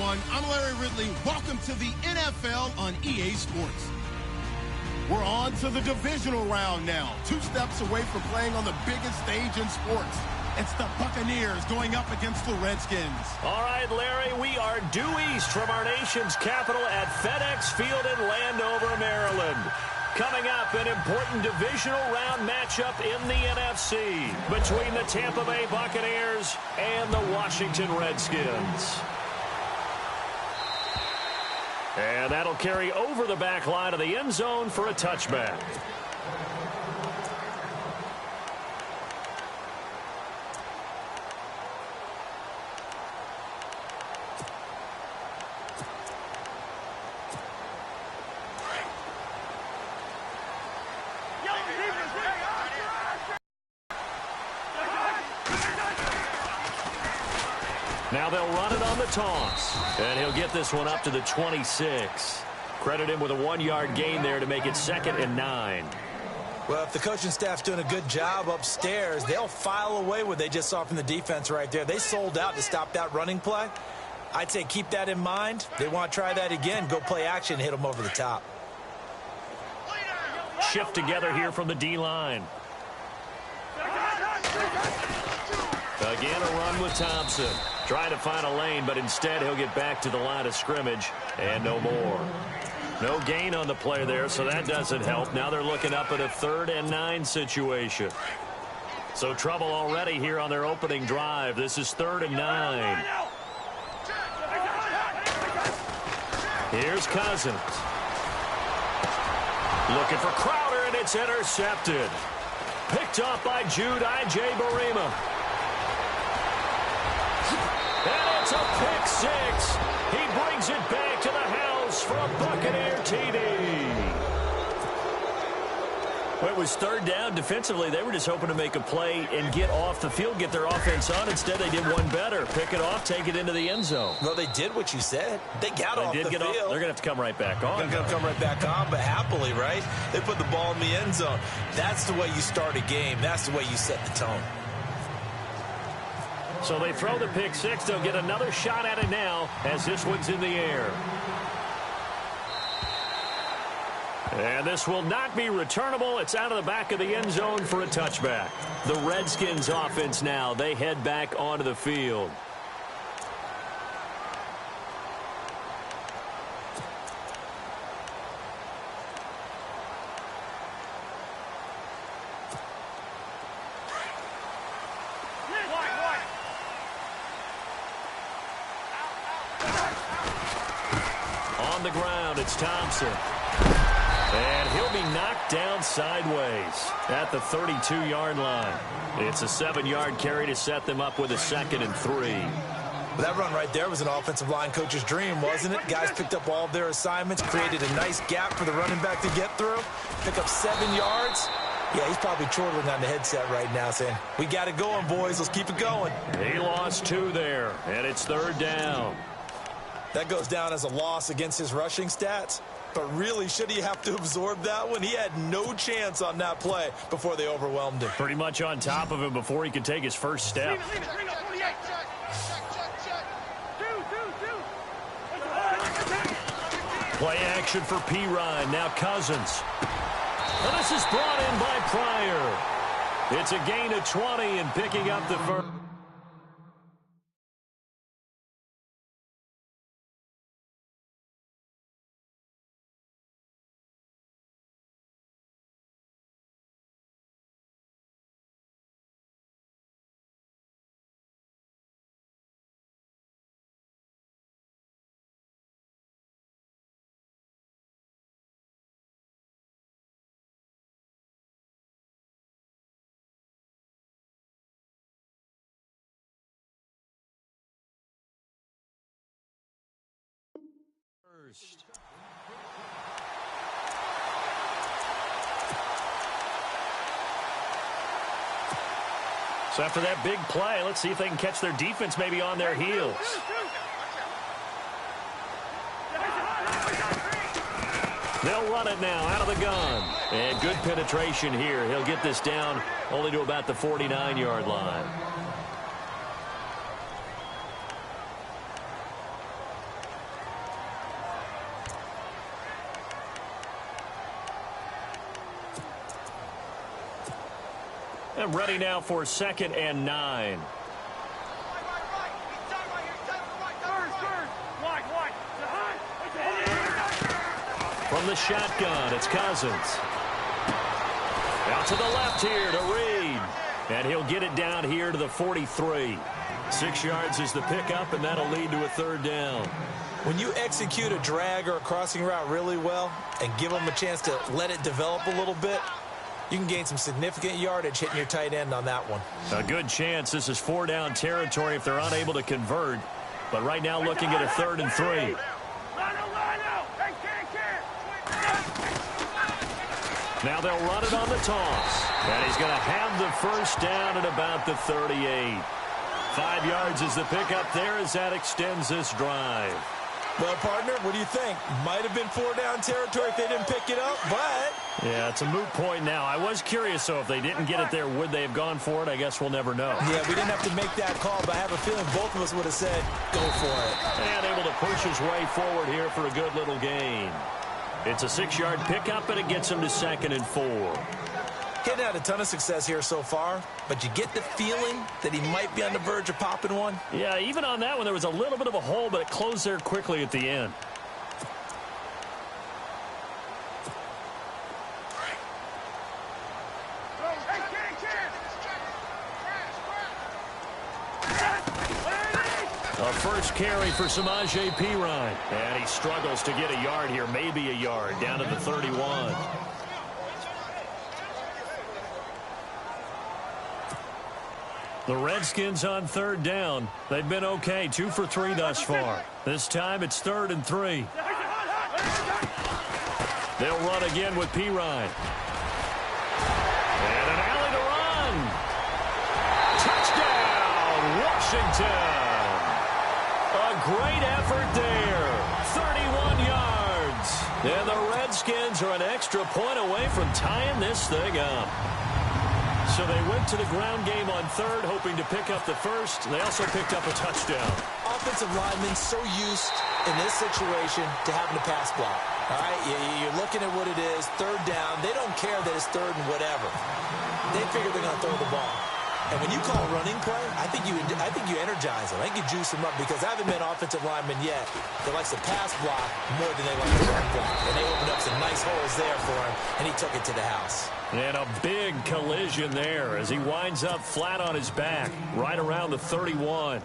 everyone. I'm Larry Ridley. Welcome to the NFL on EA Sports. We're on to the divisional round now. 2 steps away from playing on the biggest stage in sports. It's the Buccaneers going up against the Redskins. All right, Larry, we are due east from our nation's capital at FedEx Field in Landover, Maryland. Coming up, an important divisional round matchup in the NFC between the Tampa Bay Buccaneers and the Washington Redskins. And that'll carry over the back line of the end zone for a touchback. Now they'll run it on the toss. And he'll get this one up to the 26. Credit him with a 1-yard gain there to make it 2nd and 9. Well, if the coaching staff's doing a good job upstairs, they'll file away what they just saw from the defense right there. They sold out to stop that running play. I'd say keep that in mind. They want to try that again. Go play action, hit them over the top. Shift together here from the D-line. Again, a run with Thompson. Trying to find a lane, but instead he'll get back to the line of scrimmage and no more. No gain on the play there, so that doesn't help. Now they're looking up at a 3rd and 9 situation. So trouble already here on their opening drive. This is 3rd and 9. Here's Cousins. Looking for Crowder, and it's intercepted. Picked off by Jude I.J. Barima. And it's a pick 6. He brings it back to the house for a Buccaneer TD. Well, it was 3rd down. Defensively, they were just hoping to make a play and get off the field, get their offense on. Instead, they did one better. Pick it off, take it into the end zone. Well, they did what you said. They got off the field. They're going to have to come right back on. They're going to come right back on, but happily, right? They put the ball in the end zone. That's the way you start a game. That's the way you set the tone. So they throw the pick 6. They'll get another shot at it now as this one's in the air. And this will not be returnable. It's out of the back of the end zone for a touchback. The Redskins offense now. They head back onto the field. The ground, it's Thompson. And he'll be knocked down sideways at the 32-yard line. It's a 7-yard carry to set them up with a 2nd and 3. Well, that run right there was an offensive line coach's dream, wasn't it? Guys picked up all of their assignments, created a nice gap for the running back to get through, pick up 7 yards. Yeah, he's probably chortling on the headset right now saying, we got it going, boys. Let's keep it going. He lost 2 there, and it's 3rd down. That goes down as a loss against his rushing stats. But really, should he have to absorb that one? He had no chance on that play before they overwhelmed him. Pretty much on top of him before he could take his first step. Play action for P-Ryan. Now Cousins. Well, this is brought in by Pryor. It's a gain of 20 and picking up the first. So after that big play, let's see if they can catch their defense maybe on their heels. They'll run it now out of the gun. And good penetration here. He'll get this down only to about the 49-yard line. I'm ready now for 2nd and 9. From the shotgun, it's Cousins. Out to the left here to Reed. And he'll get it down here to the 43. 6 yards is the pickup, and that'll lead to a 3rd down. When you execute a drag or a crossing route really well and give them a chance to let it develop a little bit, you can gain some significant yardage hitting your tight end on that one. A good chance this is 4-down territory if they're unable to convert. But right now looking at a 3rd and 3. Now they'll run it on the toss. And he's going to have the 1st down at about the 38. 5 yards is the pickup there as that extends this drive. Well, partner, what do you think? Might have been 4-down territory if they didn't pick it up, but... Yeah, it's a moot point now. I was curious, though, if they didn't get it there, would they have gone for it? I guess we'll never know. Yeah, we didn't have to make that call, but I have a feeling both of us would have said, go for it. And able to push his way forward here for a good little gain. It's a 6-yard pickup, and it gets him to 2nd and 4. Getting had a ton of success here so far, but you get the feeling that he might be on the verge of popping one. Yeah, even on that one, there was a little bit of a hole, but it closed there quickly at the end. A first carry for Samaje Perine. And he struggles to get a yard here, maybe a yard, down to the 31. The Redskins on 3rd down. They've been okay, 2 for 3 thus far. This time it's 3rd and 3. They'll run again with Perine. And an alley to run. Touchdown, Washington. A great effort there. 31 yards. And the Redskins are an extra point away from tying this thing up. So they went to the ground game on 3rd, hoping to pick up the 1st. They also picked up a touchdown. Offensive linemen so used in this situation to having to pass block. All right, you're looking at what it is, 3rd down. They don't care that it's 3rd and whatever. They figure they're going to throw the ball. And when you call running play, I think you energize them. I think you juice them up because I haven't met an offensive lineman yet that likes to pass block more than they like to run block. And they opened up some nice holes there for him, and he took it to the house. And a big collision there as he winds up flat on his back, right around the 31.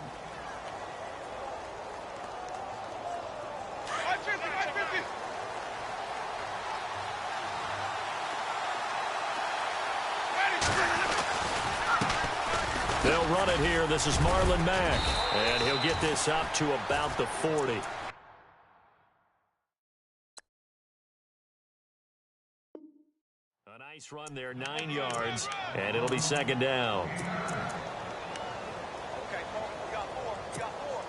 They'll run it here. This is Marlon Mack. And he'll get this up to about the 40. A nice run there, 9 yards. And it'll be 2nd down. Okay, we got 4. We got 4.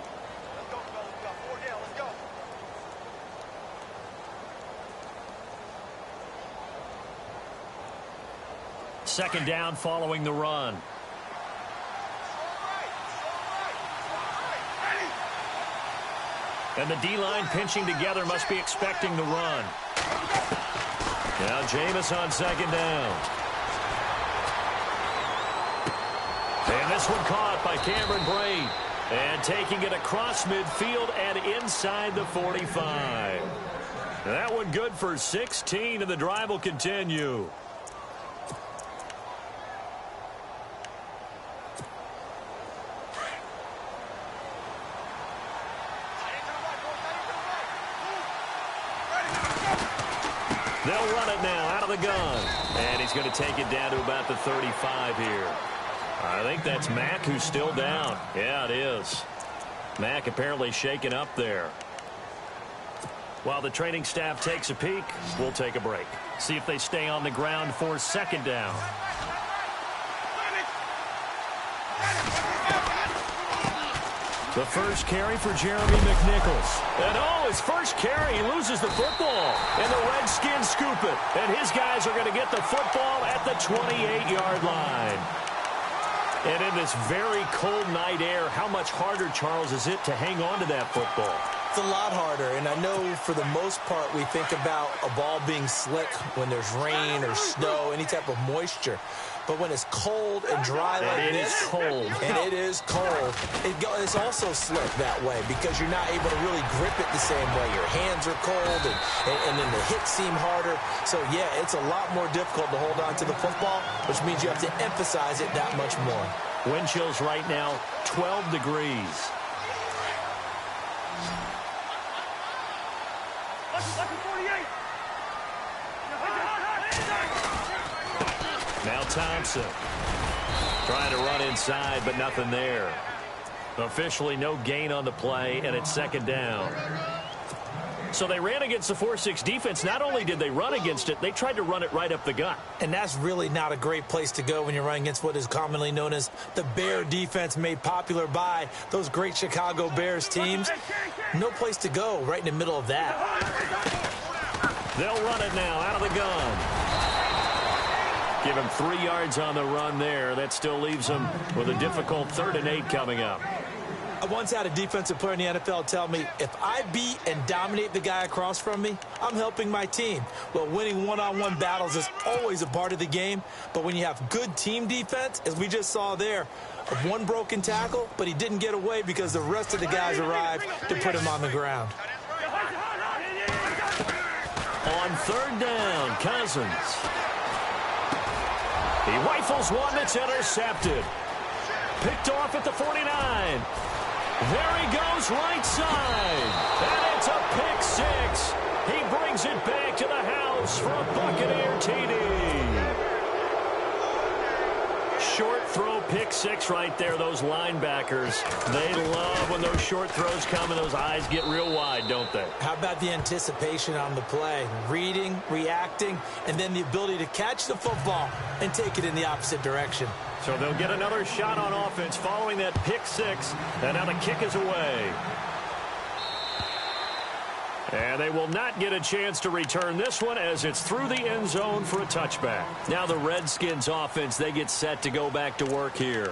Let's go, fellas. We got 4 down. Let's go. Second down following the run. And the D-line pinching together must be expecting the run. Now Jameis on 2nd down. And this one caught by Cameron Brate. And taking it across midfield and inside the 45. That one good for 16, and the drive will continue. They'll run it now out of the gun. And he's going to take it down to about the 35 here. I think that's Mack who's still down. Yeah, it is. Mack apparently shaken up there. While the training staff takes a peek, we'll take a break. See if they stay on the ground for 2nd down. The first carry for Jeremy McNichols. And oh, his first carry, he loses the football. And the Redskins scoop it. And his guys are going to get the football at the 28-yard line. And in this very cold night air, how much harder, Charles, is it to hang on to that football? It's a lot harder, and I know for the most part we think about a ball being slick when there's rain or snow, any type of moisture. But when it's cold and dry like this, it's also slick that way because you're not able to really grip it the same way. Your hands are cold, and then the hits seem harder. So, yeah, it's a lot more difficult to hold on to the football, which means you have to emphasize it that much more. Wind chills right now, 12 degrees. Now Thompson trying to run inside, but nothing there. Officially no gain on the play, and it's second down. So they ran against the 4-6 defense. Not only did they run against it, they tried to run it right up the gut. And that's really not a great place to go when you're running against what is commonly known as the Bear defense, made popular by those great Chicago Bears teams. No place to go right in the middle of that. They'll run it now out of the gun. Give him 3 yards on the run there. That still leaves him with a difficult 3rd and 8 coming up. I once had a defensive player in the NFL tell me, if I beat and dominate the guy across from me, I'm helping my team. Well, winning one-on-one battles is always a part of the game, but when you have good team defense, as we just saw there, of one broken tackle, but he didn't get away because the rest of the guys arrived to put him on the ground. On 3rd down, Cousins. He rifles one that's intercepted. Picked off at the 49. There he goes right side. And it's a pick 6. He brings it back to the house for a Buccaneer TD. Short throw, pick 6 right there. Those linebackers, they love when those short throws come and those eyes get real wide, don't they? How about the anticipation on the play? Reading, reacting, and then the ability to catch the football and take it in the opposite direction. So they'll get another shot on offense following that pick 6, and now the kick is away. And they will not get a chance to return this one as it's through the end zone for a touchback. Now the Redskins offense, they get set to go back to work here.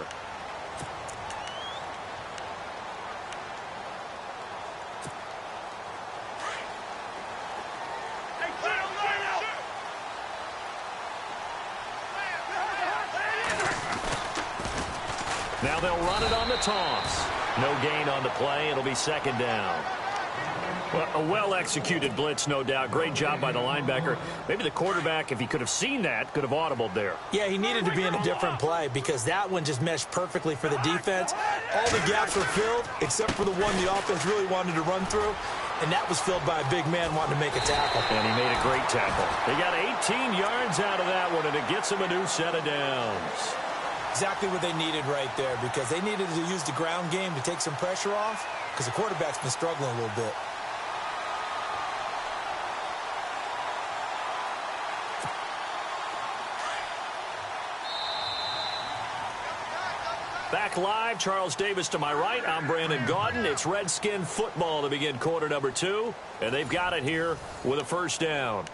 Now they'll run it on the toss. No gain on the play. It'll be second down. Well, a well-executed blitz, no doubt. Great job by the linebacker. Maybe the quarterback, if he could have seen that, could have audibled there. Yeah, he needed to be in a different play because that one just meshed perfectly for the defense. All the gaps were filled except for the one the offense really wanted to run through, and that was filled by a big man wanting to make a tackle. And he made a great tackle. They got 18 yards out of that one, and it gets him a new set of downs. Exactly what they needed right there because they needed to use the ground game to take some pressure off because the quarterback's been struggling a little bit. Back live, Charles Davis to my right. I'm Brandon Gaudin. It's Redskin football to begin quarter number 2, and they've got it here with a first down.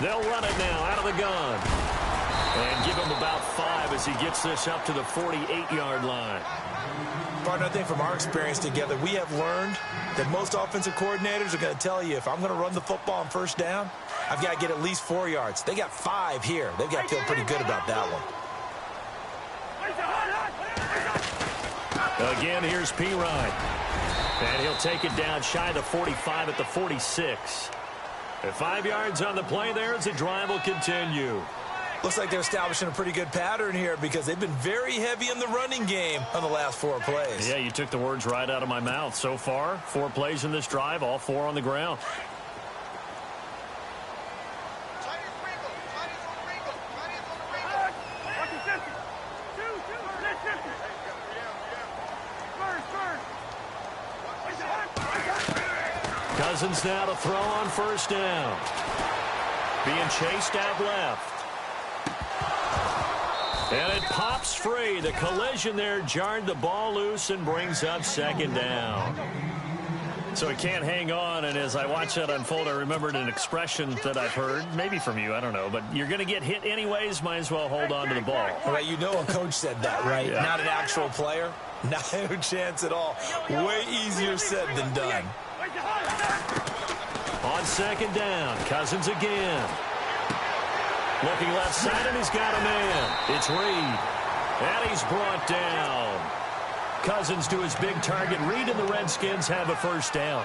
They'll run it now out of the gun. And give him about 5 as he gets this up to the 48-yard line. Partner, I think from our experience together, we have learned that most offensive coordinators are going to tell you, if I'm going to run the football on first down, I've got to get at least 4 yards. They got 5 here. They've got to feel pretty good about that one. Again, here's P. Ryan. And he'll take it down shy of the 45 at the 46. At 5 yards on the play there as the drive will continue. Looks like they're establishing a pretty good pattern here because they've been very heavy in the running game on the last 4 plays. Yeah, you took the words right out of my mouth. So far, 4 plays in this drive, all 4 on the ground. Cousins now to throw on first down. Being chased out left. And it pops free. The collision there jarred the ball loose and brings up second down. So he can't hang on, and as I watch that unfold, I remembered an expression that I've heard, maybe from you, I don't know, but you're going to get hit anyways, might as well hold on to the ball. Well, you know a coach said that, right? Yeah. Not an actual player. No chance at all. Way easier said than done. On second down, Cousins again. Looking left side, and he's got a man. It's Reed. And he's brought down. Cousins to his big target. Reed and the Redskins have a first down.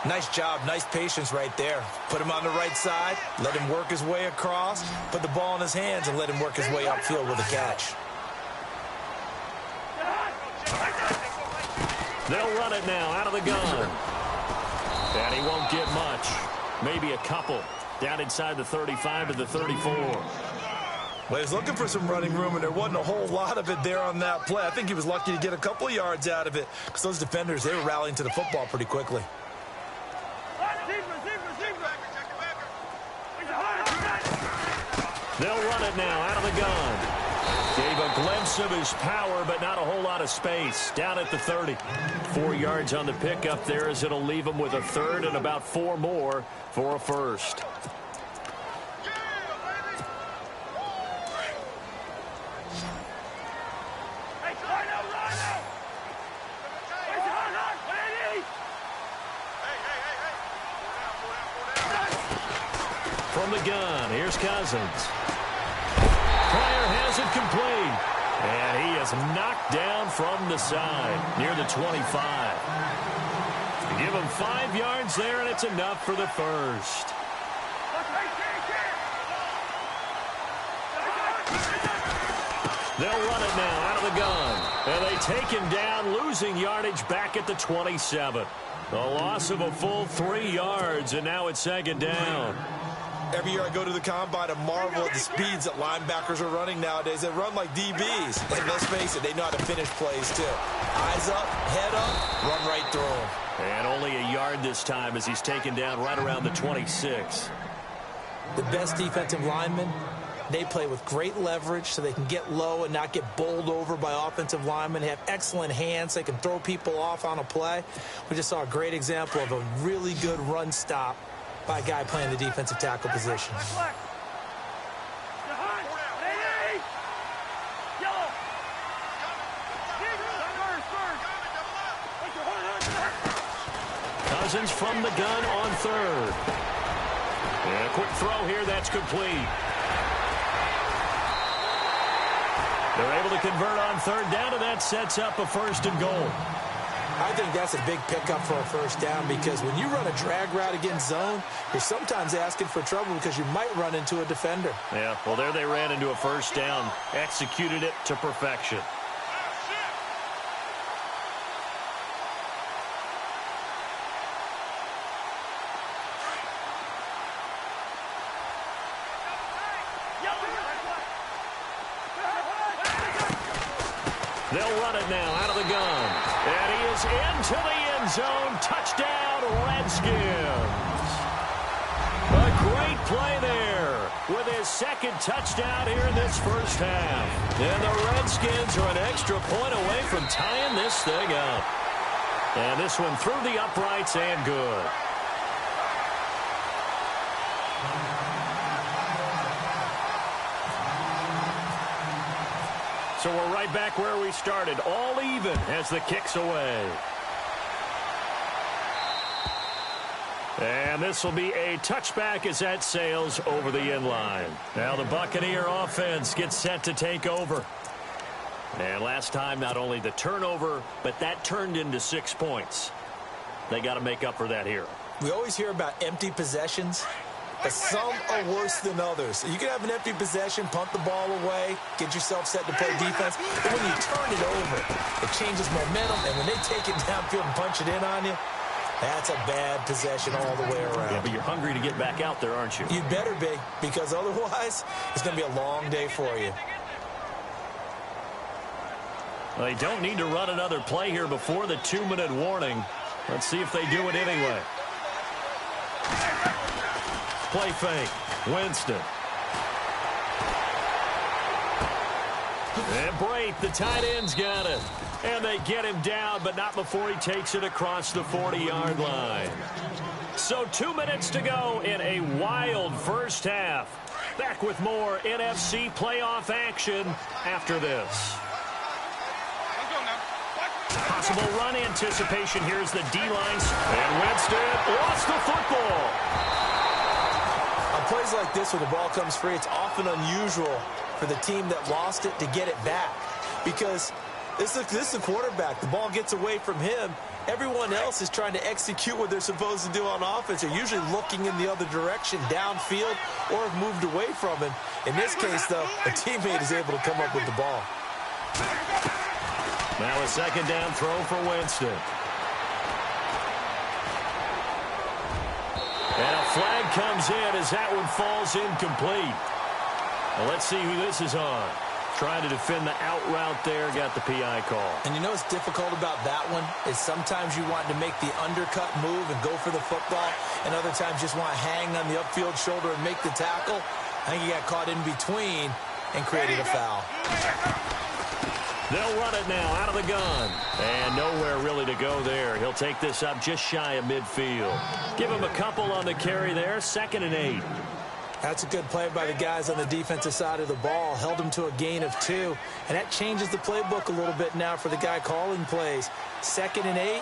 Nice job, nice patience right there. Put him on the right side, let him work his way across, put the ball in his hands, and let him work his way upfield with a catch. They'll run it now out of the gun. And he won't get much. Maybe a couple. Down inside the 35 to the 34. Well, he was looking for some running room, and there wasn't a whole lot of it there on that play. I think he was lucky to get a couple of yards out of it because those defenders, they were rallying to the football pretty quickly. They'll run it now out of the gun. Gave a glimpse of his power, but not a whole lot of space. Down at the 30. 4 yards on the pickup there as it'll leave him with a third and about 4 more for a first. From the gun, here's Cousins. Pryor has it complete. And he is knocked down from the side near the 25. Give him 5 yards there, and it's enough for the first. They'll run it now out of the gun. And they take him down, losing yardage back at the 27. A loss of a full 3 yards, and now it's second down. Every year I go to the combine and marvel at the speeds that linebackers are running nowadays. They run like DBs. And let's face it, they know how to finish plays too. Eyes up, head up, run right through them. And only a yard this time as he's taken down right around the 26. The best defensive linemen, they play with great leverage so they can get low and not get bowled over by offensive linemen. They have excellent hands. They can throw people off on a play. We just saw a great example of a really good run stop by a guy playing the defensive tackle position. Cousins from the gun on third. And a quick throw here, that's complete. They're able to convert on third down, and that sets up a first and goal. I think that's a big pickup for a first down because when you run a drag route against zone, you're sometimes asking for trouble because you might run into a defender. Yeah, well, there they ran into a first down, executed it to perfection. They'll run it now out of the gun. And he is into the end zone. Touchdown, Redskins. A great play there with his second touchdown here in this first half. And the Redskins are an extra point away from tying this thing up. And this one through the uprights and good. So we're right back where we started, all even as the kick's away. And this will be a touchback as that sails over the end line. Now the Buccaneer offense gets set to take over. And last time, not only the turnover, but that turned into 6 points. They got to make up for that here. We always hear about empty possessions. But some are worse than others. You can have an empty possession, punt the ball away, get yourself set to play defense. But when you turn it over, it changes momentum. And when they take it downfield and punch it in on you, that's a bad possession all the way around. Yeah, but you're hungry to get back out there, aren't you? You'd better be, because otherwise it's going to be a long day for you. Well, they don't need to run another play here before the 2-minute warning. Let's see if they do it anyway. Play fake. Winston. And Brate, the tight end's got it. And they get him down, but not before he takes it across the 40-yard line. So 2 minutes to go in a wild first half. Back with more NFC playoff action after this. Possible run anticipation. Here's the D-line. And Winston lost the football. On plays like this where the ball comes free, it's often unusual for the team that lost it to get it back. Because this is the quarterback. The ball gets away from him. Everyone else is trying to execute what they're supposed to do on offense. They're usually looking in the other direction, downfield, or have moved away from him. In this case, though, a teammate is able to come up with the ball. Now a second down throw for Winston. And a flag comes in as that one falls incomplete. Well, let's see who this is on. Trying to defend the out route there, got the PI call. And you know what's difficult about that one is sometimes you want to make the undercut move and go for the football, and other times just want to hang on the upfield shoulder and make the tackle. I think he got caught in between and created a foul. They'll run it now out of the gun. And nowhere really to go there. He'll take this up just shy of midfield. Give him a couple on the carry there, 2nd and 8. That's a good play by the guys on the defensive side of the ball. Held him to a gain of 2. And that changes the playbook a little bit now for the guy calling plays. 2nd and 8.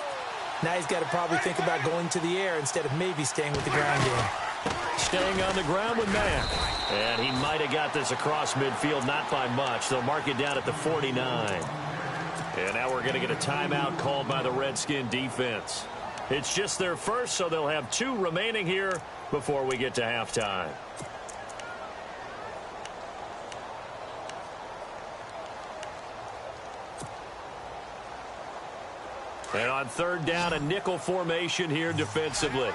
Now he's got to probably think about going to the air instead of maybe staying with the ground game. Staying on the ground with Mack. And he might have got this across midfield, not by much. They'll mark it down at the 49. And now we're going to get a timeout called by the Redskin defense. It's just their first, so they'll have 2 remaining here before we get to halftime. And on 3rd down, a nickel formation here defensively.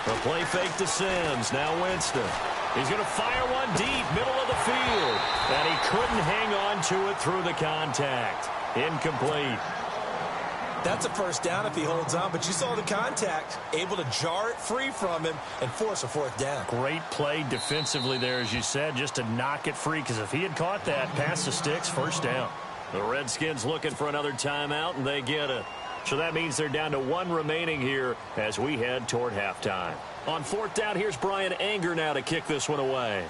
A play fake to Sims. Now Winston. He's going to fire one deep, middle of the field. And he couldn't hang on to it through the contact. Incomplete. That's a first down if he holds on, but you saw the contact. Able to jar it free from him and force a 4th down. Great play defensively there, as you said, just to knock it free, because if he had caught that, past the sticks, 1st down. The Redskins looking for another timeout, and they get it. So that means they're down to 1 remaining here as we head toward halftime. On 4th down, here's Brian Anger now to kick this one away.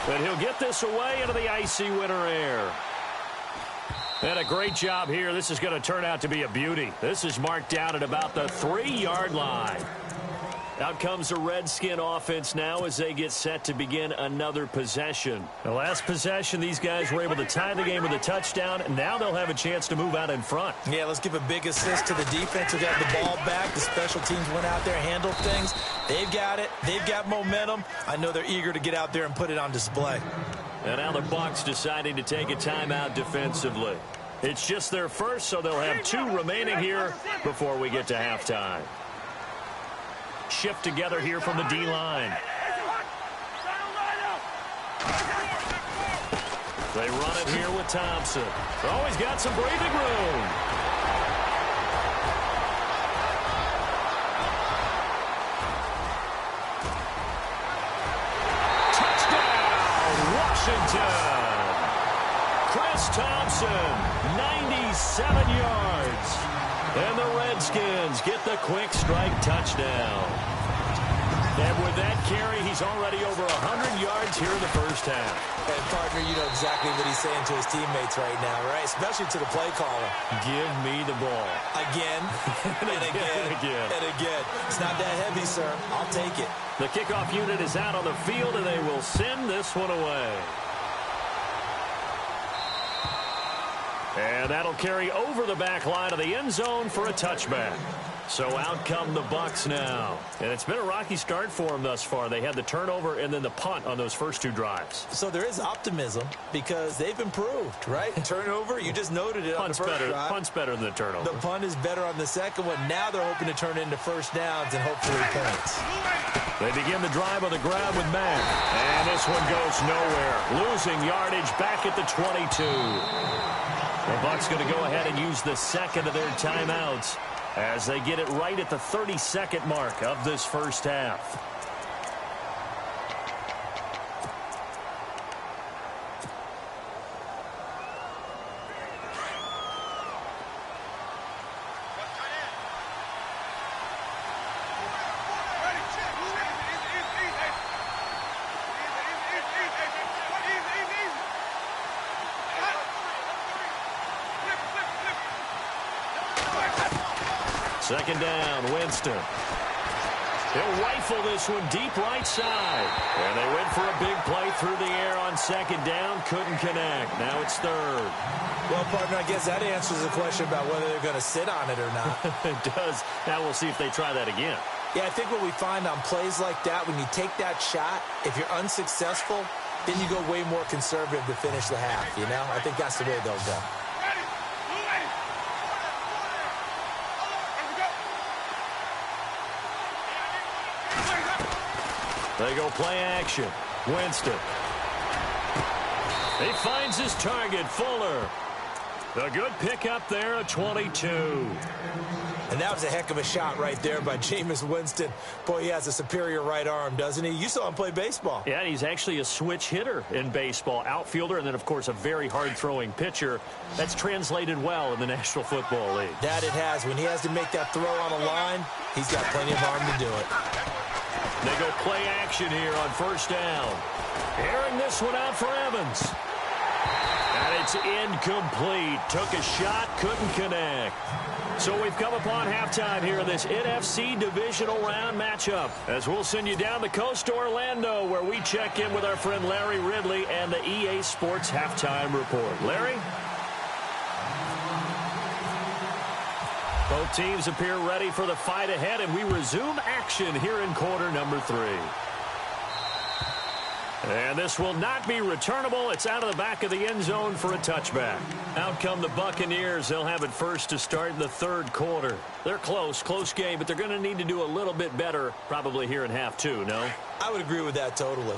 And he'll get this away into the icy winter air. And a great job here. This is going to turn out to be a beauty. This is marked down at about the 3-yard line. Out comes the Redskin offense now as they get set to begin another possession. The last possession, these guys were able to tie the game with a touchdown, and now they'll have a chance to move out in front. Yeah, let's give a big assist to the defense who got the ball back. The special teams went out there, handled things. They've got it. They've got momentum. I know they're eager to get out there and put it on display. And now the Bucs deciding to take a timeout defensively. It's just their first, so they'll have 2 remaining here before we get to halftime. Shift together here from the D-line. They run it here with Thompson. Oh, he's got some breathing room. Touchdown, Washington. Chris Thompson, 97 yards. And the Redskins get the quick strike touchdown. And with that carry, he's already over 100 yards here in the first half. And, partner, you know exactly what he's saying to his teammates right now, right? Especially to the play caller. Give me the ball. Again, and again, and again. It's not that heavy, sir. I'll take it. The kickoff unit is out on the field, and they will send this one away. And that'll carry over the back line of the end zone for a touchback. So out come the Bucs now. And it's been a rocky start for them thus far. They had the turnover and then the punt on those first 2 drives. So there is optimism because they've improved, right? Turnover, you just noted it on the first drive. Punt's better than the turnover. The punt is better on the second one. Now they're hoping to turn it into first downs and hopefully points. They begin the drive on the ground with Mack. And this one goes nowhere. Losing yardage back at the 22. The Bucs going to go ahead and use the second of their timeouts as they get it right at the 30-second mark of this first half. Second down, Winston. He'll rifle this one deep right side. And they went for a big play through the air on second down. Couldn't connect. Now it's third. Well, partner, I guess that answers the question about whether they're going to sit on it or not. It does. Now we'll see if they try that again. Yeah, I think what we find on plays like that, when you take that shot, if you're unsuccessful, then you go way more conservative to finish the half, you know? I think that's the way they'll go. They go play action. Winston. He finds his target, Fuller. A good pickup there, a 22. And that was a heck of a shot right there by Jameis Winston. Boy, he has a superior right arm, doesn't he? You saw him play baseball. Yeah, he's actually a switch hitter in baseball. Outfielder, and then, of course, a very hard-throwing pitcher. That's translated well in the National Football League. That it has. When he has to make that throw on a line, he's got plenty of arm to do it. They go play action here on first down. Airing this one out for Evans. And it's incomplete. Took a shot, couldn't connect. So we've come upon halftime here in this NFC divisional round matchup, as we'll send you down the coast to Orlando, where we check in with our friend Larry Ridley and the EA Sports Halftime Report. Larry? Both teams appear ready for the fight ahead, and we resume action here in quarter number 3. And this will not be returnable. It's out of the back of the end zone for a touchback. Out come the Buccaneers. They'll have it first to start in the third quarter. They're close game, but they're going to need to do a little bit better probably here in half 2, no? I would agree with that totally.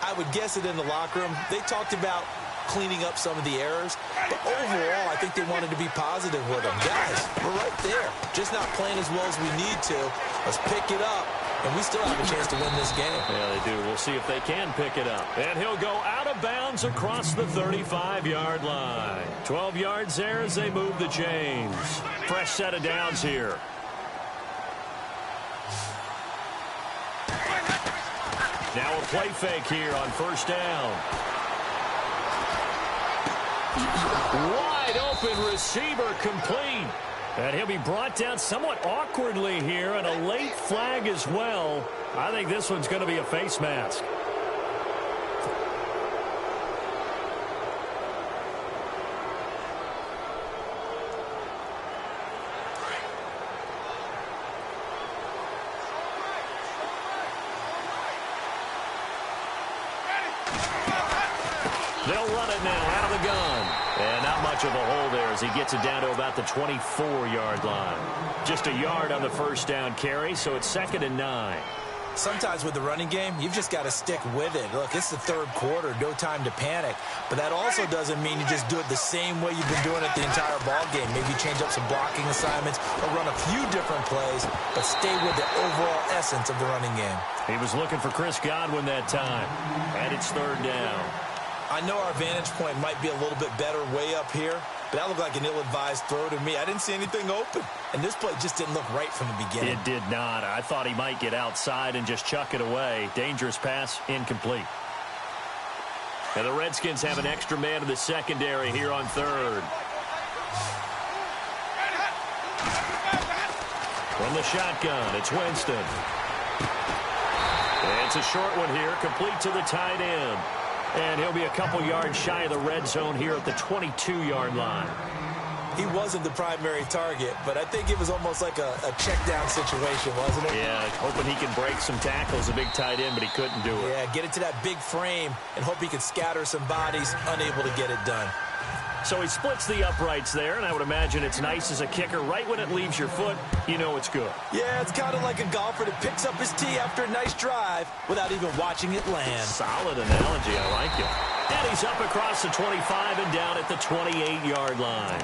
I would guess it in the locker room. They talked about cleaning up some of the errors, but overall, I think they wanted to be positive with them. Guys, we're right there. Just not playing as well as we need to. Let's pick it up, and we still have a chance to win this game. Yeah, they do. We'll see if they can pick it up. And he'll go out of bounds across the 35-yard line. 12 yards there as they move the chains. Fresh set of downs here. Now a play fake here on first down. Wide open receiver complete. And he'll be brought down somewhat awkwardly here, and a late flag as well. I think this one's going to be a face mask. They'll run it now out of the gun. And not much of a hole there as he gets it down to about the 24-yard line. Just a yard on the first down carry, so it's 2nd and 9. Sometimes with the running game, you've just got to stick with it. Look, it's the third quarter, no time to panic. But that also doesn't mean you just do it the same way you've been doing it the entire ball game. Maybe change up some blocking assignments or run a few different plays, but stay with the overall essence of the running game. He was looking for Chris Godwin that time, and it's 3rd down. I know our vantage point might be a little bit better way up here, but that looked like an ill-advised throw to me. I didn't see anything open, and this play just didn't look right from the beginning. It did not. I thought he might get outside and just chuck it away. Dangerous pass, incomplete. And the Redskins have an extra man in the secondary here on 3rd. From the shotgun, it's Winston. And it's a short one here, complete to the tight end. And he'll be a couple yards shy of the red zone here at the 22-yard line. He wasn't the primary target, but I think it was almost like a check-down situation, wasn't it? Yeah, hoping he can break some tackles, a big tight end, but he couldn't do it. Yeah, get it to that big frame and hope he could scatter some bodies, unable to get it done. So he splits the uprights there, and I would imagine it's nice as a kicker. Right when it leaves your foot, you know it's good. Yeah, it's kind of like a golfer that picks up his tee after a nice drive without even watching it land. Solid analogy. I like it. And he's up across the 25 and down at the 28-yard line.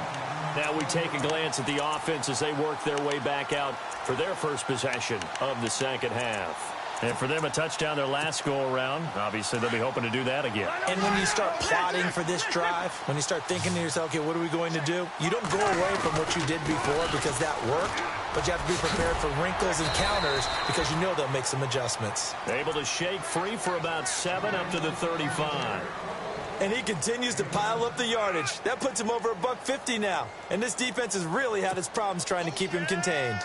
Now we take a glance at the offense as they work their way back out for their first possession of the second half. And for them, a touchdown their last go-around. Obviously, they'll be hoping to do that again. And when you start plotting for this drive, when you start thinking to yourself, okay, what are we going to do? You don't go away from what you did before because that worked, but you have to be prepared for wrinkles and counters because you know they'll make some adjustments. Able to shake free for about 7 up to the 35. And he continues to pile up the yardage. That puts him over $150 now. And this defense has really had its problems trying to keep him contained.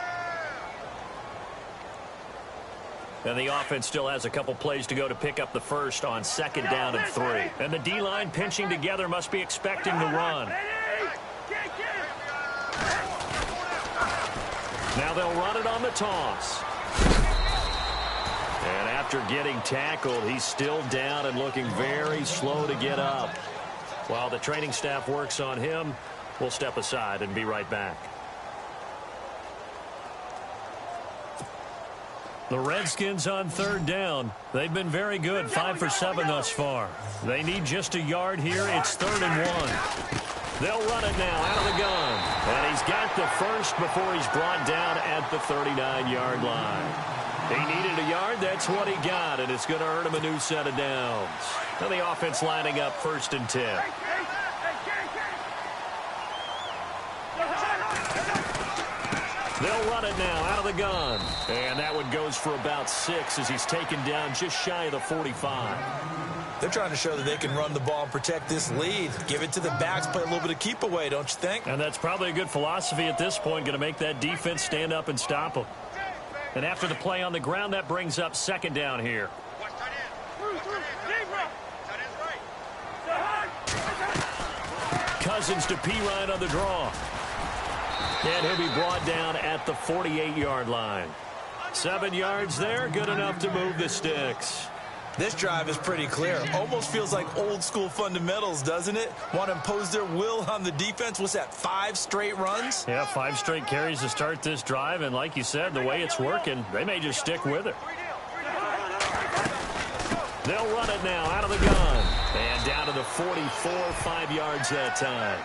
And the offense still has a couple plays to go to pick up the first on 2nd down and 3. And the D-line pinching together must be expecting the run. Now they'll run it on the toss. And after getting tackled, he's still down and looking very slow to get up. While the training staff works on him, we'll step aside and be right back. The Redskins on 3rd down. They've been very good, 5 for 7 thus far. They need just a yard here. It's 3rd and 1. They'll run it now out of the gun. And he's got the first before he's brought down at the 39-yard line. He needed a yard. That's what he got, and it's going to earn him a new set of downs. Now the offense lining up 1st and 10. They'll run it now out of the gun. And that one goes for about 6 as he's taken down just shy of the 45. They're trying to show that they can run the ball and protect this lead. Give it to the backs, play a little bit of keep away, don't you think? And that's probably a good philosophy at this point, going to make that defense stand up and stop them. And after the play on the ground, that brings up 2nd down here. Cousins to Pirine on the draw. And he'll be brought down at the 48-yard line. 7 yards there, good enough to move the sticks. This drive is pretty clear. Almost feels like old-school fundamentals, doesn't it? Want to impose their will on the defense. What's that, 5 straight runs? Yeah, 5 straight carries to start this drive. And like you said, the way it's working, they may just stick with it. They'll run it now out of the gun. And down to the 44, 5 yards that time.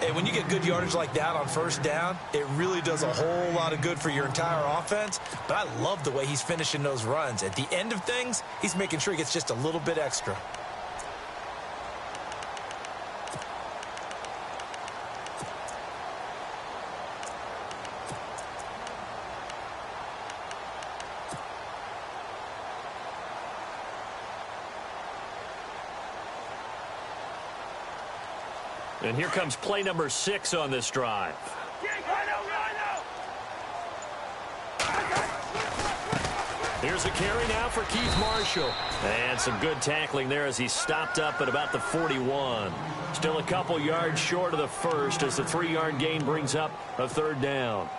Hey, when you get good yardage like that on 1st down, it really does a whole lot of good for your entire offense. But I love the way he's finishing those runs. At the end of things, he's making sure he gets just a little bit extra. And here comes play number 6 on this drive. Here's a carry now for Keith Marshall. And some good tackling there as he stopped up at about the 41. Still a couple yards short of the first as the 3-yard gain brings up a 3rd down.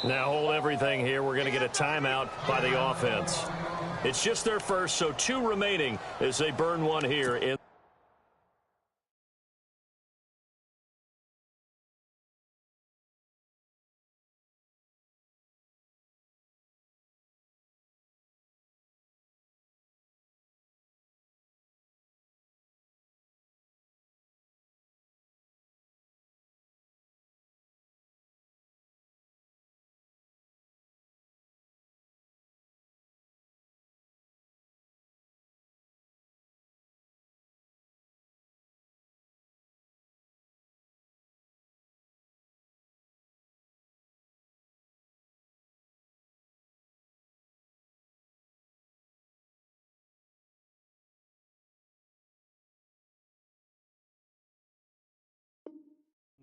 Now hold everything here. We're going to get a timeout by the offense. It's just their first, so 2 remaining as they burn one here in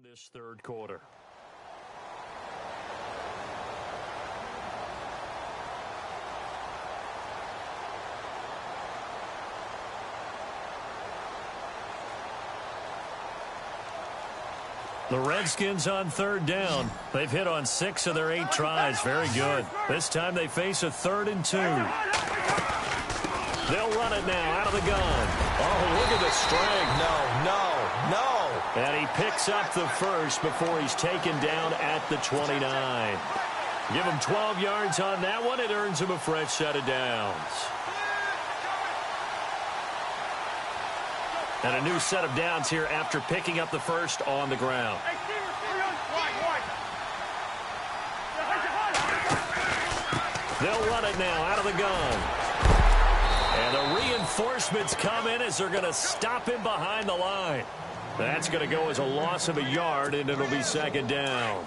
this 3rd quarter. The Redskins on 3rd down. They've hit on 6 of their 8 tries. Very good. This time they face a 3rd and 2. They'll run it now out of the gun. Oh, look at the strength. No. And he picks up the first before he's taken down at the 29. Give him 12 yards on that one. It earns him a fresh set of downs. And a new set of downs here after picking up the first on the ground. They'll run it now out of the gun. And the reinforcements come in as they're going to stop him behind the line. That's going to go as a loss of a yard, and it'll be second down.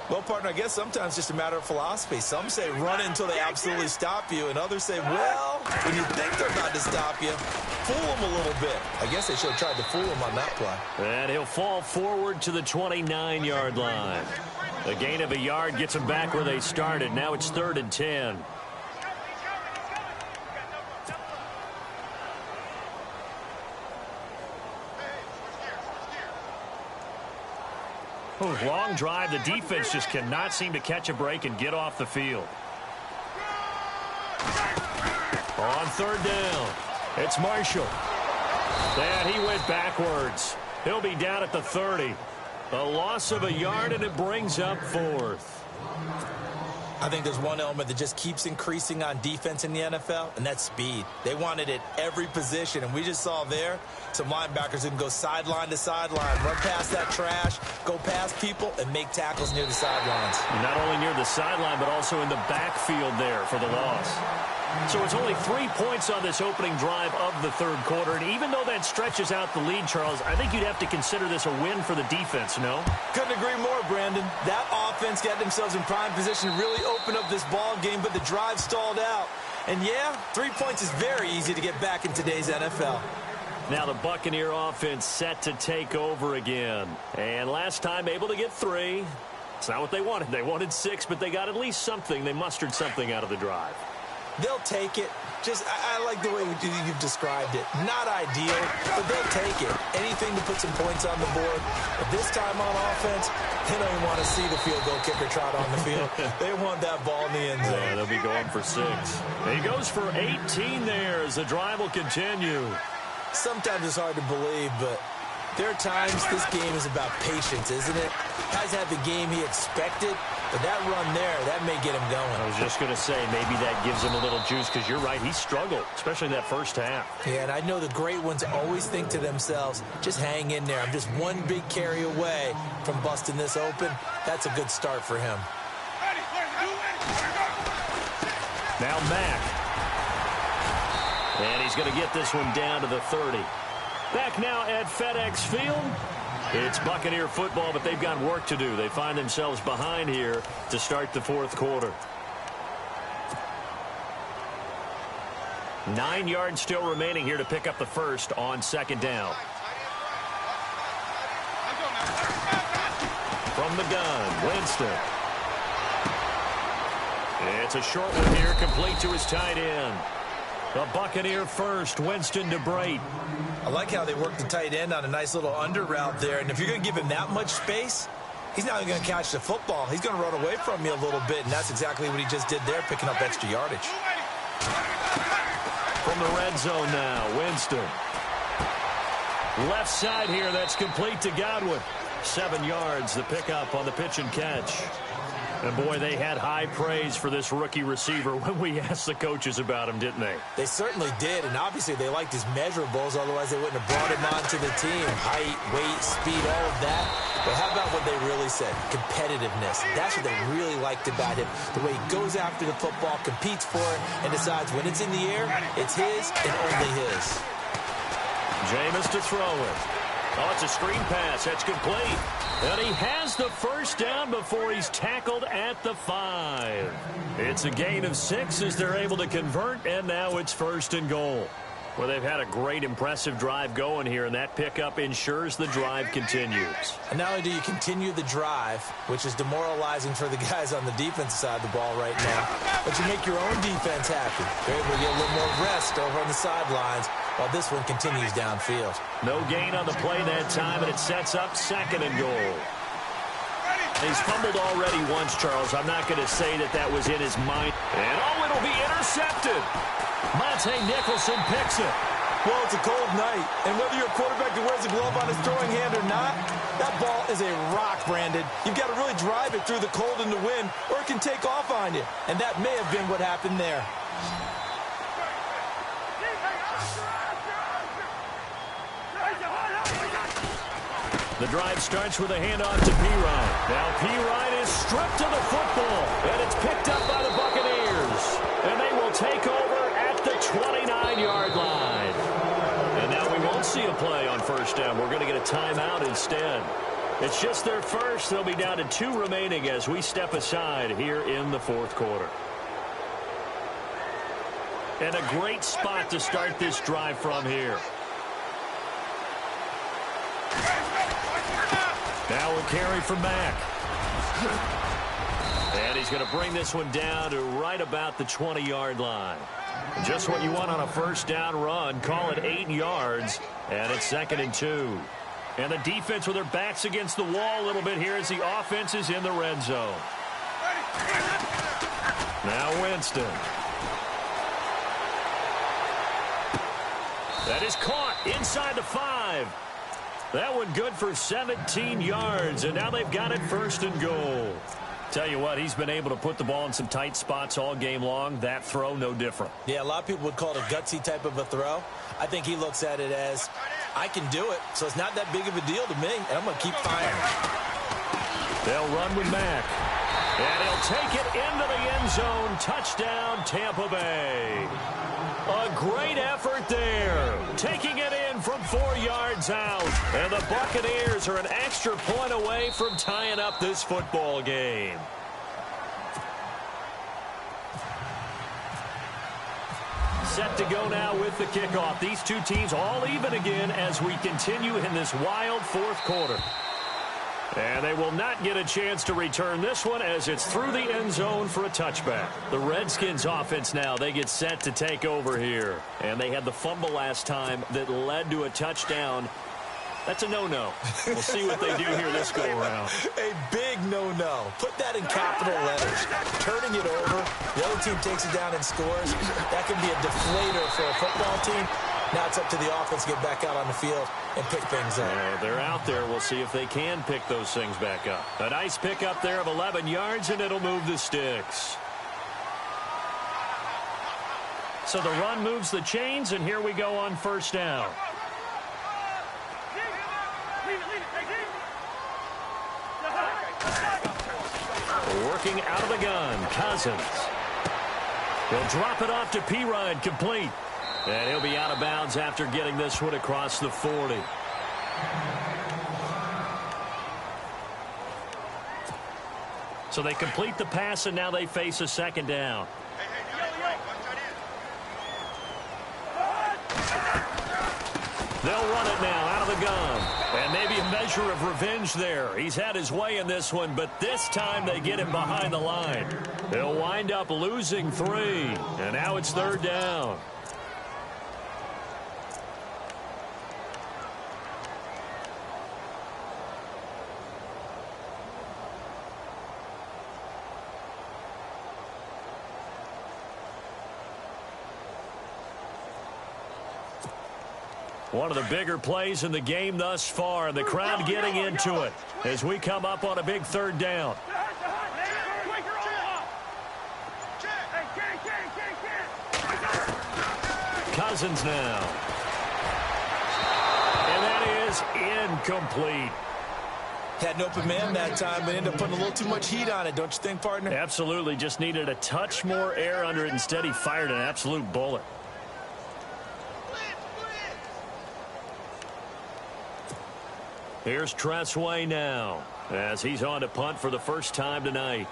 Well, partner, I guess sometimes it's just a matter of philosophy. Some say run it until they absolutely stop you, and others say, well, when you think they're about to stop you, fool them a little bit. I guess they should have tried to fool him on that play. And he'll fall forward to the 29-yard line. A gain of a yard gets them back where they started. Now it's 3rd and 10. Long drive. The defense just cannot seem to catch a break and get off the field. On 3rd down, it's Marshall. And he went backwards. He'll be down at the 30. A loss of a yard, and it brings up 4th. I think there's one element that just keeps increasing on defense in the NFL, and that's speed. They want it at every position, and we just saw there some linebackers who can go sideline to sideline, run past that trash, go past people, and make tackles near the sidelines. Not only near the sideline, but also in the backfield there for the loss. So it's only 3 points on this opening drive of the 3rd quarter, and even though that stretches out the lead, Charles, I think you'd have to consider this a win for the defense, no? Couldn't agree more, Brandon. That offense got themselves in prime position to really open up this ball game, but the drive stalled out. And yeah, 3 points is very easy to get back in today's NFL. Now the Buccaneer offense set to take over again. And last time able to get 3. It's not what they wanted. They wanted 6, but they got at least something. They mustered something out of the drive. They'll take it. Just, I like the way you've described it. Not ideal, but they'll take it. Anything to put some points on the board. But this time on offense, they don't even want to see the field goal kicker trot on the field. They want that ball in the end zone. Yeah, they'll be going for 6. He goes for 18 there as the drive will continue. Sometimes it's hard to believe, but there are times this game is about patience, isn't it? Has had the game he expected, but that run there, that may get him going. I was just going to say, maybe that gives him a little juice, because you're right, he struggled, especially in that first half. Yeah, and I know the great ones always think to themselves, just hang in there. I'm just one big carry away from busting this open. That's a good start for him. Now Mack. And he's going to get this one down to the 30. Back now at FedEx Field. It's Buccaneer football, but they've got work to do. They find themselves behind here to start the 4th quarter. 9 yards still remaining here to pick up the first on 2nd down. From the gun, Winston. It's a short one here, complete to his tight end. The Buccaneer first, Winston to Brate. I like how they work the tight end on a nice little under route there. And if you're going to give him that much space, he's not even going to catch the football. He's going to run away from you a little bit, and that's exactly what he just did there, picking up extra yardage. From the red zone now, Winston. Left side here, that's complete to Godwin. 7 yards, the pickup on the pitch and catch. And, boy, they had high praise for this rookie receiver when we asked the coaches about him, didn't they? They certainly did, and obviously they liked his measurables. Otherwise, they wouldn't have brought him onto the team. Height, weight, speed, all of that. But how about what they really said? Competitiveness. That's what they really liked about him. The way he goes after the football, competes for it, and decides when it's in the air, it's his and only his. Jameis to throw it. Oh, it's a screen pass. That's complete. And he has the first down before he's tackled at the 5. It's a gain of 6 as they're able to convert, and now it's 1st and goal. Well, they've had a great, impressive drive going here, and that pickup ensures the drive continues. And not only do you continue the drive, which is demoralizing for the guys on the defensive side of the ball right now, but you make your own defense happy. They're able to get a little more rest over on the sidelines while this one continues downfield. No gain on the play that time, and it sets up 2nd and goal. He's fumbled already once, Charles. I'm not going to say that was in his mind. And, oh, it'll be intercepted. Monte Nicholson picks it. Well, it's a cold night, and whether you're a quarterback that wears a glove on his throwing hand or not, that ball is a rock, Brandon. You've got to really drive it through the cold and the wind, or it can take off on you. And that may have been what happened there. The drive starts with a handoff to P-Ryan. Now P-Ryan is stripped to the football, and it's picked up by the Buccaneers. And they will take over at the 29-yard line. And now we won't see a play on first down. We're going to get a timeout instead. It's just their first. They'll be down to 2 remaining as we step aside here in the fourth quarter. And a great spot to start this drive from here. Now we'll carry from Mack. And he's going to bring this one down to right about the 20-yard line. Just what you want on a first down run. Call it 8 yards. And it's 2nd and 2. And the defense with their backs against the wall a little bit here as the offense is in the red zone. Now Winston. That is caught inside the 5. That one good for 17 yards, and now they've got it 1st and goal. Tell you what, he's been able to put the ball in some tight spots all game long. That throw, no different. Yeah, a lot of people would call it a gutsy type of a throw. I think he looks at it as, I can do it, so it's not that big of a deal to me, and I'm going to keep firing. They'll run with Mack. And he'll take it into the end zone. Touchdown, Tampa Bay. A great effort there. Taking it in from 4 yards out. And the Buccaneers are an extra point away from tying up this football game. Set to go now with the kickoff. These two teams all even again as we continue in this wild fourth quarter. And they will not get a chance to return this one as it's through the end zone for a touchback. The Redskins offense now, they get set to take over here. And they had the fumble last time that led to a touchdown. That's a no-no. We'll see what they do here this go-around. A big no-no. Put that in capital letters. Turning it over, the other team takes it down and scores. That can be a deflator for a football team. Now it's up to the offense to get back out on the field and pick things up. They're out there. We'll see if they can pick those things back up. A nice pickup there of 11 yards, and it'll move the sticks. So the run moves the chains, and here we go on first down. Working out of the gun, Cousins. He'll drop it off to P-Ryan, complete. And he'll be out of bounds after getting this one across the 40. So they complete the pass, and now they face a second down. They'll run it now out of the gun. And maybe a measure of revenge there. He's had his way in this one, but this time they get him behind the line. They'll wind up losing 3. And now it's 3rd down. One of the bigger plays in the game thus far, and the crowd getting into it as we come up on a big 3rd down. Cousins now. And that is incomplete. Had an open man that time, but ended up putting a little too much heat on it, don't you think, partner? Absolutely. Just needed a touch more air under it. Instead, he fired an absolute bullet. Here's Tressway now as he's on to punt for the first time tonight.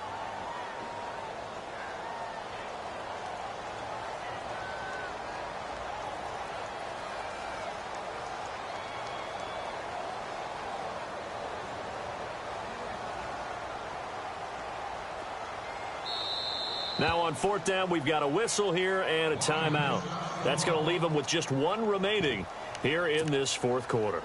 Now on 4th down, we've got a whistle here and a timeout. That's going to leave them with just 1 remaining here in this fourth quarter.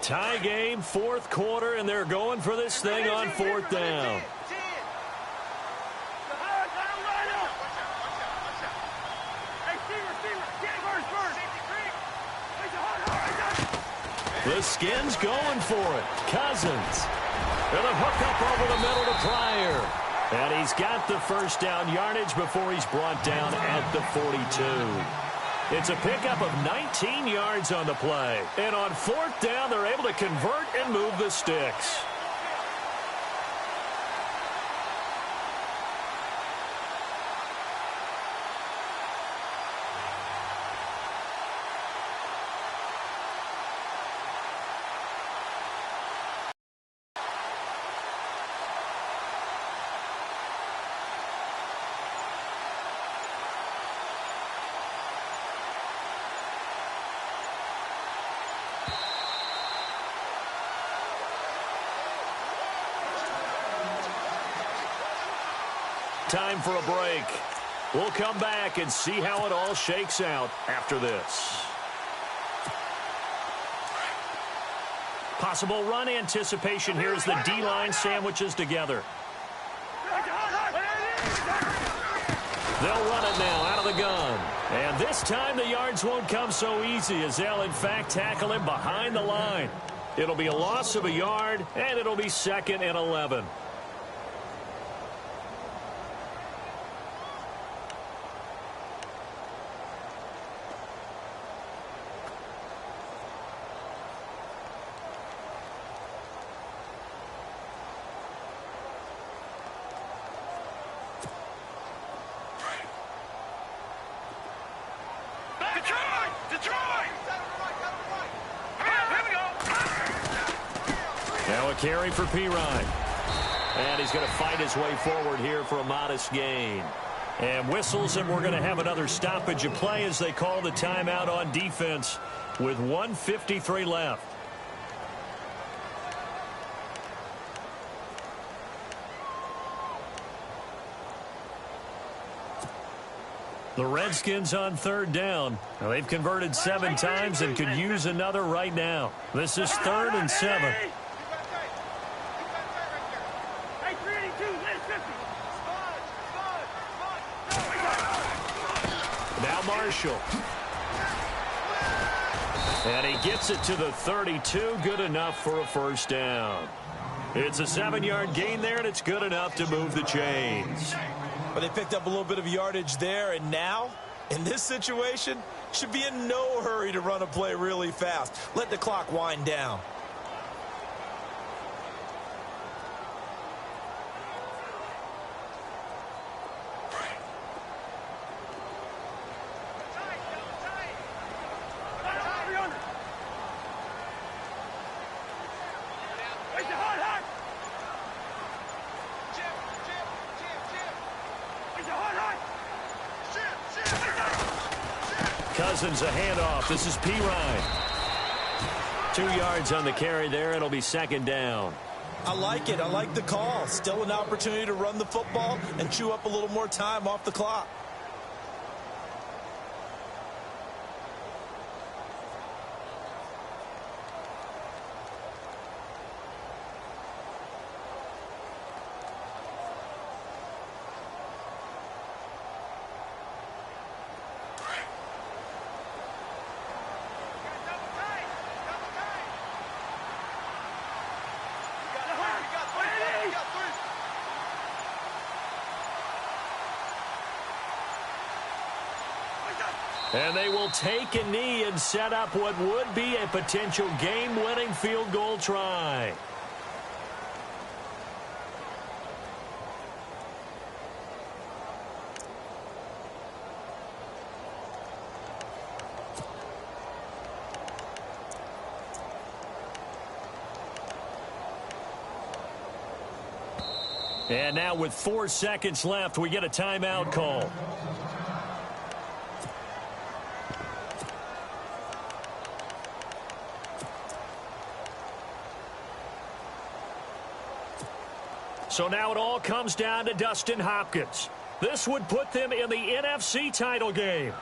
Tie game, fourth quarter, and they're going for this thing on fourth down. The Skins going for it. Cousins. And a hook up over the middle to Pryor. And he's got the first down yardage before he's brought down at the 42. It's a pickup of 19 yards on the play. And on fourth down, they're able to convert and move the sticks. Time for a break. We'll come back and see how it all shakes out after this. Possible run anticipation here as the D-line sandwiches together. They'll run it now out of the gun. And this time the yards won't come so easy as they'll in fact tackle him behind the line. It'll be a loss of a yard, and it'll be 2nd and 11. Now a carry for Pirine. And he's going to fight his way forward here for a modest gain. And whistles, and we're going to have another stoppage of play as they call the timeout on defense with 1:53 left. The Redskins on third down. Now, they've converted 7 times and could use another right now. This is 3rd and 7. Now Marshall. And he gets it to the 32. Good enough for a first down. It's a 7-yard gain there, and it's good enough to move the chains. But they picked up a little bit of yardage there, and now, in this situation, should be in no hurry to run a play really fast. Let the clock wind down. Cousins a handoff. This is Pirine. 2 yards on the carry there. It'll be 2nd down. I like it. I like the call. Still an opportunity to run the football and chew up a little more time off the clock. And they will take a knee and set up what would be a potential game-winning field goal try. And now with 4 seconds left, we get a timeout call. So now it all comes down to Dustin Hopkins. This would put them in the NFC title game.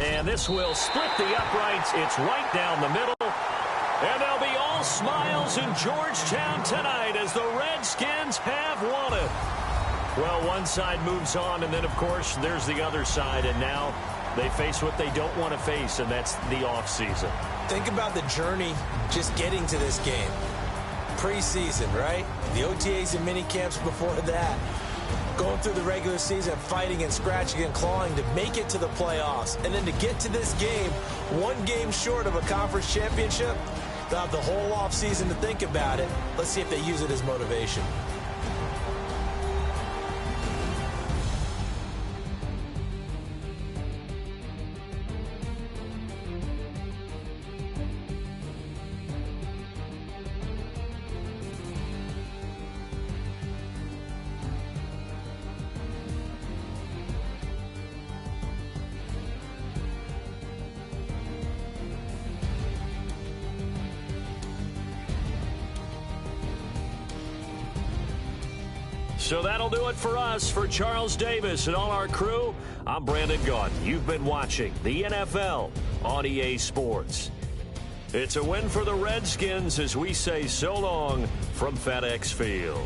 And this will split the uprights. It's right down the middle. And they'll be all smiles in Georgetown tonight as the Redskins have won it. Well, one side moves on, and then, of course, there's the other side. And now they face what they don't want to face, and that's the offseason. Think about the journey just getting to this game. Preseason, right? The OTAs and mini camps before that. Going through the regular season, fighting and scratching and clawing to make it to the playoffs. And then to get to this game, one game short of a conference championship, they'll have the whole offseason to think about it. Let's see if they use it as motivation. So that'll do it for us. For Charles Davis and all our crew, I'm Brandon Gaudin. You've been watching the NFL on EA Sports. It's a win for the Redskins as we say so long from FedEx Field.